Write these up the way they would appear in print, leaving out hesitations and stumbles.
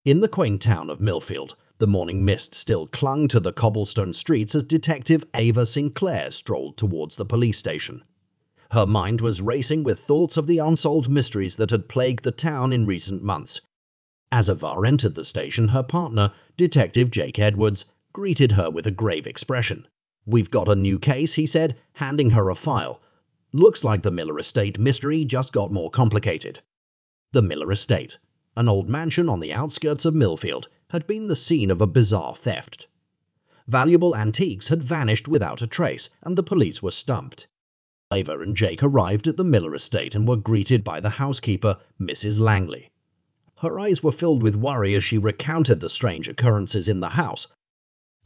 In the quaint town of Millfield, the morning mist still clung to the cobblestone streets as Detective Ava Sinclair strolled towards the police station. Her mind was racing with thoughts of the unsolved mysteries that had plagued the town in recent months. As Ava entered the station, her partner, Detective Jake Edwards, greeted her with a grave expression. "We've got a new case," he said, handing her a file. "Looks like the Miller Estate mystery just got more complicated." The Miller Estate, an old mansion on the outskirts of Millfield, had been the scene of a bizarre theft. Valuable antiques had vanished without a trace, and the police were stumped. Ava and Jake arrived at the Miller Estate and were greeted by the housekeeper, Mrs. Langley. Her eyes were filled with worry as she recounted the strange occurrences in the house.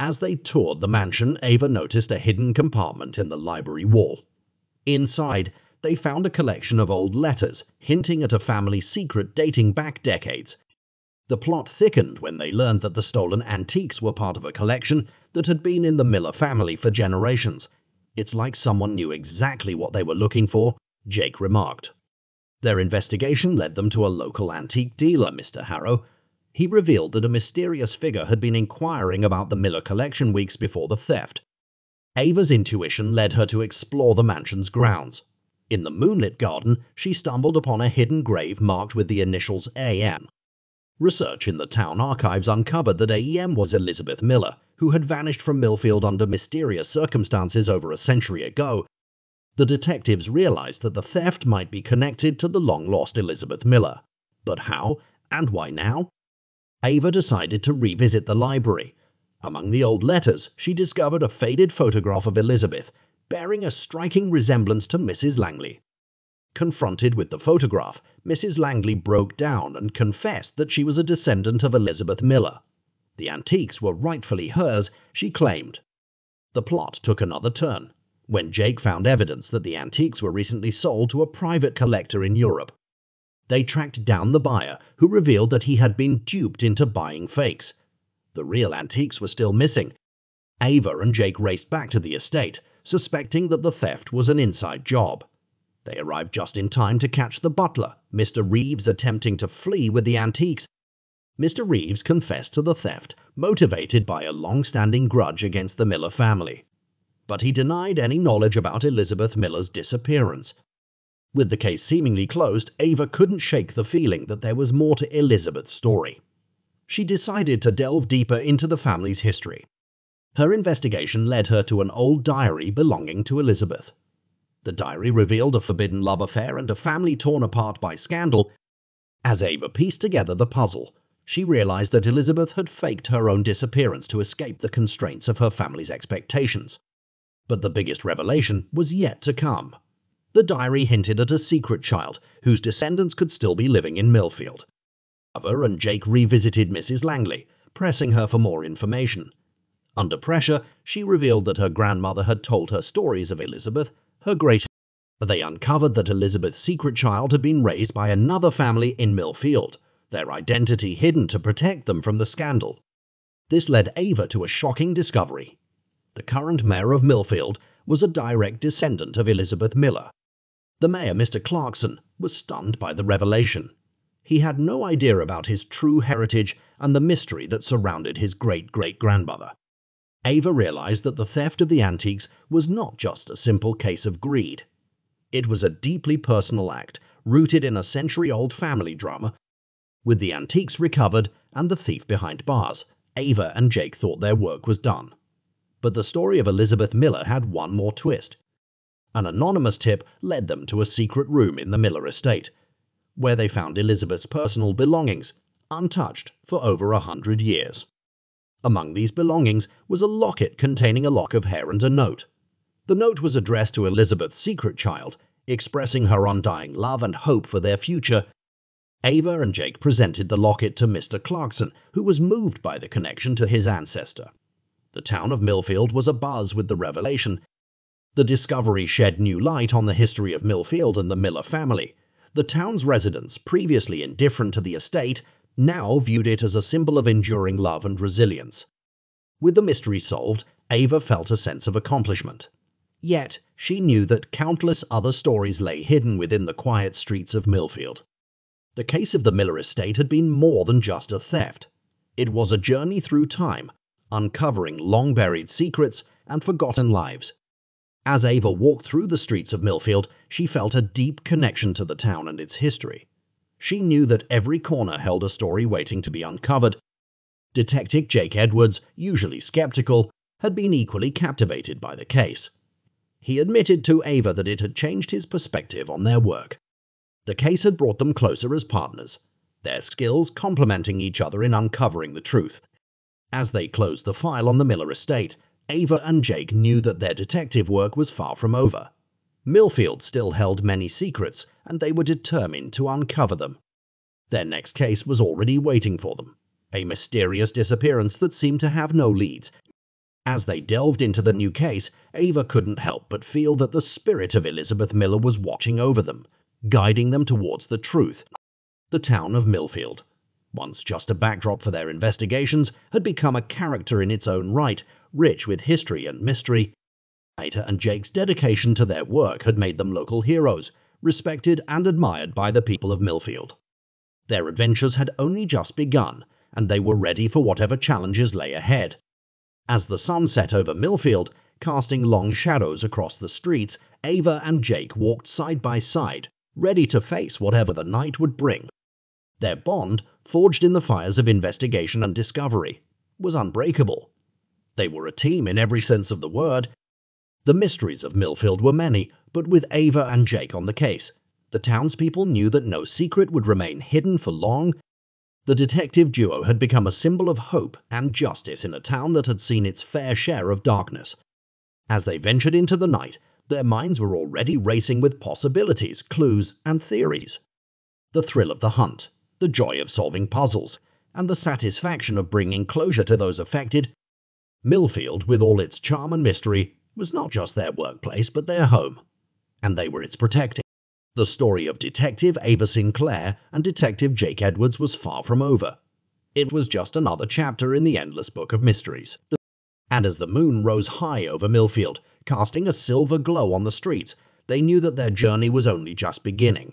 As they toured the mansion, Ava noticed a hidden compartment in the library wall. Inside, they found a collection of old letters, hinting at a family secret dating back decades. The plot thickened when they learned that the stolen antiques were part of a collection that had been in the Miller family for generations. "It's like someone knew exactly what they were looking for," Jake remarked. Their investigation led them to a local antique dealer, Mr. Harrow. He revealed that a mysterious figure had been inquiring about the Miller collection weeks before the theft. Ava's intuition led her to explore the mansion's grounds. In the moonlit garden, she stumbled upon a hidden grave marked with the initials AM. Research in the town archives uncovered that AEM was Elizabeth Miller, who had vanished from Millfield under mysterious circumstances over a century ago. The detectives realized that the theft might be connected to the long-lost Elizabeth Miller. But how, and why now? Ava decided to revisit the library. Among the old letters, she discovered a faded photograph of Elizabeth, bearing a striking resemblance to Mrs. Langley. Confronted with the photograph, Mrs. Langley broke down and confessed that she was a descendant of Elizabeth Miller. The antiques were rightfully hers, she claimed. The plot took another turn when Jake found evidence that the antiques were recently sold to a private collector in Europe. They tracked down the buyer, who revealed that he had been duped into buying fakes. The real antiques were still missing. Ava and Jake raced back to the estate, suspecting that the theft was an inside job. They arrived just in time to catch the butler, Mr. Reeves, attempting to flee with the antiques. Mr. Reeves confessed to the theft, motivated by a long-standing grudge against the Miller family. But he denied any knowledge about Elizabeth Miller's disappearance. With the case seemingly closed, Ava couldn't shake the feeling that there was more to Elizabeth's story. She decided to delve deeper into the family's history. Her investigation led her to an old diary belonging to Elizabeth. The diary revealed a forbidden love affair and a family torn apart by scandal. As Ava pieced together the puzzle, she realized that Elizabeth had faked her own disappearance to escape the constraints of her family's expectations. But the biggest revelation was yet to come. The diary hinted at a secret child whose descendants could still be living in Millfield. Ava and Jake revisited Mrs. Langley, pressing her for more information. Under pressure, she revealed that her grandmother had told her stories of Elizabeth, her great. They uncovered that Elizabeth's secret child had been raised by another family in Millfield, their identity hidden to protect them from the scandal. This led Ava to a shocking discovery. The current mayor of Millfield was a direct descendant of Elizabeth Miller. The mayor, Mr. Clarkson, was stunned by the revelation. He had no idea about his true heritage and the mystery that surrounded his great-great-grandmother. Ava realized that the theft of the antiques was not just a simple case of greed. It was a deeply personal act, rooted in a century-old family drama. With the antiques recovered and the thief behind bars, Ava and Jake thought their work was done. But the story of Elizabeth Miller had one more twist. An anonymous tip led them to a secret room in the Miller estate, where they found Elizabeth's personal belongings, untouched for over 100 years. Among these belongings was a locket containing a lock of hair and a note. The note was addressed to Elizabeth's secret child, expressing her undying love and hope for their future. Ava and Jake presented the locket to Mr. Clarkson, who was moved by the connection to his ancestor. The town of Millfield was abuzz with the revelation. The discovery shed new light on the history of Millfield and the Miller family. The town's residents, previously indifferent to the estate, now viewed it as a symbol of enduring love and resilience. With the mystery solved, Ava felt a sense of accomplishment. Yet, she knew that countless other stories lay hidden within the quiet streets of Millfield. The case of the Miller estate had been more than just a theft. It was a journey through time, uncovering long-buried secrets and forgotten lives. As Ava walked through the streets of Millfield, she felt a deep connection to the town and its history. She knew that every corner held a story waiting to be uncovered. Detective Jake Edwards, usually skeptical, had been equally captivated by the case. He admitted to Ava that it had changed his perspective on their work. The case had brought them closer as partners, their skills complementing each other in uncovering the truth. As they closed the file on the Miller estate, Ava and Jake knew that their detective work was far from over. Millfield still held many secrets, and they were determined to uncover them. Their next case was already waiting for them, a mysterious disappearance that seemed to have no leads. As they delved into the new case, Ava couldn't help but feel that the spirit of Elizabeth Miller was watching over them, guiding them towards the truth. The town of Millfield, once just a backdrop for their investigations, had become a character in its own right, rich with history and mystery. Ava and Jake's dedication to their work had made them local heroes, respected and admired by the people of Millfield. Their adventures had only just begun, and they were ready for whatever challenges lay ahead. As the sun set over Millfield, casting long shadows across the streets, Ava and Jake walked side by side, ready to face whatever the night would bring. Their bond, forged in the fires of investigation and discovery, was unbreakable. They were a team in every sense of the word. The mysteries of Millfield were many, but with Ava and Jake on the case, the townspeople knew that no secret would remain hidden for long. The detective duo had become a symbol of hope and justice in a town that had seen its fair share of darkness. As they ventured into the night, their minds were already racing with possibilities, clues, and theories. The thrill of the hunt, the joy of solving puzzles, and the satisfaction of bringing closure to those affected. Millfield, with all its charm and mystery, was not just their workplace but their home, and they were its protecting. The story of Detective Ava Sinclair and Detective Jake Edwards was far from over. It was just another chapter in the endless book of mysteries. And as the moon rose high over Millfield, casting a silver glow on the streets, they knew that their journey was only just beginning.